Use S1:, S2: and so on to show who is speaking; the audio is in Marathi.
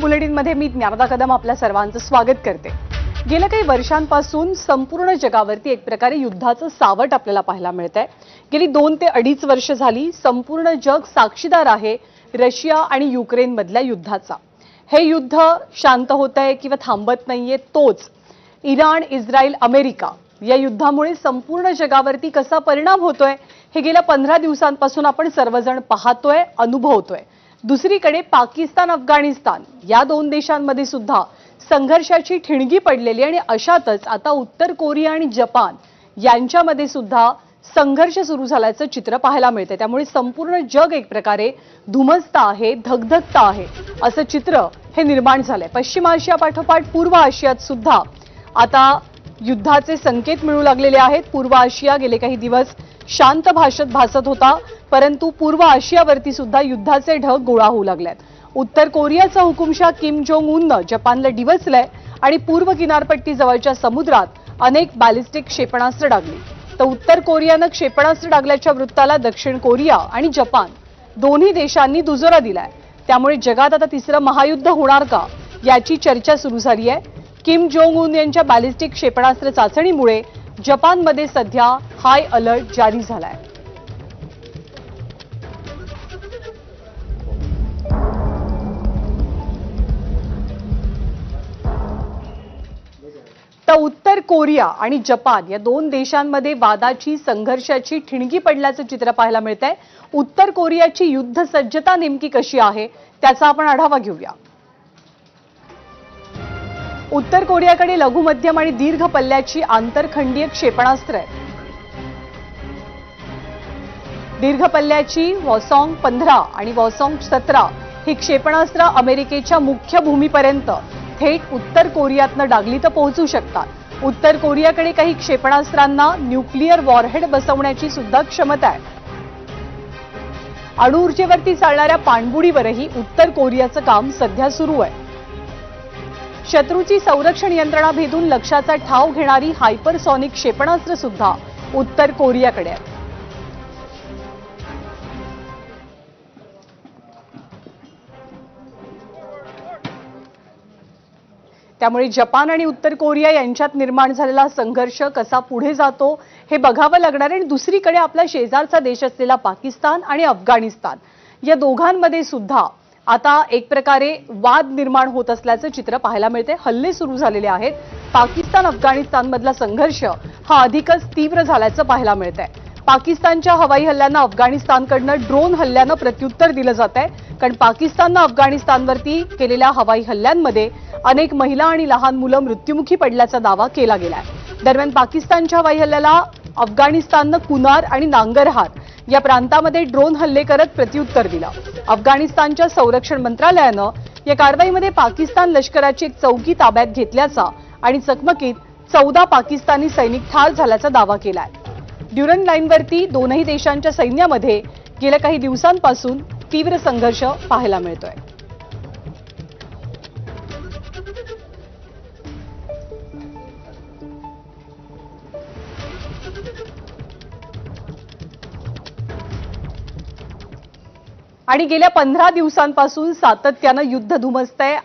S1: बुलेटिनमध्ये मी ज्ञानदा कदम आपल्या सर्वांचं स्वागत करते। गेल्या काही वर्षांपासून संपूर्ण जगावरती एक प्रकारे युद्धाचं सावट आपल्याला पाहायला मिळतंय। गेली 2 ते 2.5 वर्ष झाली संपूर्ण जग साक्षीदार आहे रशिया आणि युक्रेन मधल्या युद्धाचा। हे युद्ध शांत होतंय किंवा थांबत नाहीये तोच इराण, इस्रायल, अमेरिका या युद्धामुळे संपूर्ण जगावरती कसा परिणाम होतोय हे गेल्या 15 दिवसांपासून आपण सर्वजण पाहतोय, अनुभवतोय। दुसरीकडे पाकिस्तान, अफगाणिस्तान या 2 देशांमध्ये सुद्धा संघर्षाची ठिणगी पडलेली आणि अशातच आता उत्तर कोरिया आणि जपान यांच्यामध्ये सुद्धा संघर्ष सुरू झाल्याचं चित्र पाहायला मिळते। त्यामुळे संपूर्ण जग एक प्रकारे धुमसत आहे, धगधगत आहे असं चित्र हे निर्माण झालंय। पश्चिम आशिया पाठोपाठ पूर्व आशियात सुद्धा आता युद्धाचे संकेत मिळू लागलेले आहेत। पूर्व आशिया गेले काही दिवस शांत भासत होता, परंतु पूर्व आशियावरती सुद्धा युद्धाचे ढग गोळा होऊ लागलेत। उत्तर कोरियाचा हुकुमशाह किम जोंग उननं जपानला डिवचलंय आणि पूर्व किनारपट्टी जवळच्या समुद्रात अनेक बॅलिस्टिक क्षेपणास्त्र डागली। तर उत्तर कोरियानं क्षेपणास्त्र डागल्याच्या वृत्ताला दक्षिण कोरिया आणि जपान दोन्ही देशांनी दुजोरा दिलाय। त्यामुळे जगात आता तिसरं महायुद्ध होणार का याची चर्चा सुरू झाली आहे। किम जोंग उन यांच्या बॅलिस्टिक क्षेपणास्त्र चाचणीमुळे जपानमध्ये सध्या हाय अलर्ट जारी झालाय। तर उत्तर कोरिया आणि जपान या 2 देशांमध्ये वादाची संघर्षाची ठिणगी पडल्याचं चित्र पाहायला मिळतंय। उत्तर कोरियाची युद्ध सज्जता नेमकी कशी आहे त्याचा आपण आढावा घेऊया। उत्तर कोरियाकडे लघु, मध्यम आणि दीर्घ पल्ल्याची आंतरखंडीय क्षेपणास्त्र आहेत। दीर्घ पल्ल्याची वॉसॉंग 15 आणि वॉसॉंग 17 ही क्षेपणास्त्र अमेरिकेच्या मुख्य भूमीपर्यंत थेट उत्तर कोरियातनं डागली तर पोहोचू शकतात। उत्तर कोरियाकडे काही क्षेपणास्त्रांना न्यूक्लिअर वॉरहेड बसवण्याची सुद्धा क्षमता आहे। अणुऊर्जेवरती चालणाऱ्या पाणबुडीवरही उत्तर कोरियाचं काम सध्या सुरू आहे। शत्रूची संरक्षण यंत्रणा भेदून लक्ष्याचा ठाव घेणारी हायपरसॉनिक क्षेपणास्त्र सुद्धा उत्तर कोरियाकडे आहे। त्यामुळे जपान आणि उत्तर कोरिया यांच्यात निर्माण झालेला संघर्ष कसा पुढे जातो हे बघावं लागणार आहे। दुसरीकडे आपला शेजारचा देश असलेला पाकिस्तान आणि अफगाणिस्तान या दोघांमध्ये सुद्धा आता एक प्रकारे वाद निर्माण होत असल्याचं चित्र पाहायला मिळते। हल्ले सुरू झालेले आहेत। पाकिस्तान अफगाणिस्तानमधला संघर्ष हा अधिकच तीव्र झाल्याचं पाहायला मिळतंय। पाकिस्तानच्या हवाई हल्ल्यांना अफगाणिस्तानकडनं ड्रोन हल्ल्यानं प्रत्युत्तर दिलं जात आहे, कारण पाकिस्ताननं अफगाणिस्तानवरती केलेल्या हवाई हल्ल्यांमध्ये अनेक महिला आणि लहान मुलं मृत्युमुखी पडल्याचा दावा केला गेलाय। दरम्यान पाकिस्तानच्या हवाई हल्ल्याला अफगाणिस्ताननं कुनार आणि नांगरहार या प्रांतामध्ये ड्रोन हल्ले करत प्रत्युत्तर दिलं। अफगाणिस्तानच्या संरक्षण मंत्रालयानं या कारवाईमध्ये पाकिस्तान लष्कराची एक चौकी ताब्यात घेतल्याचा आणि चकमकीत 14 पाकिस्तानी सैनिक ठार झाल्याचा दावा केलाय। ड्युरन लाईनवरती दोनही देशांच्या सैन्यामध्ये गेल्या काही दिवसांपासून तीव्र संघर्ष पाहायला मिळतोय। आणि गेल्या 15 दिवसांपासून सातत्यानं युद्ध धुमसतंय।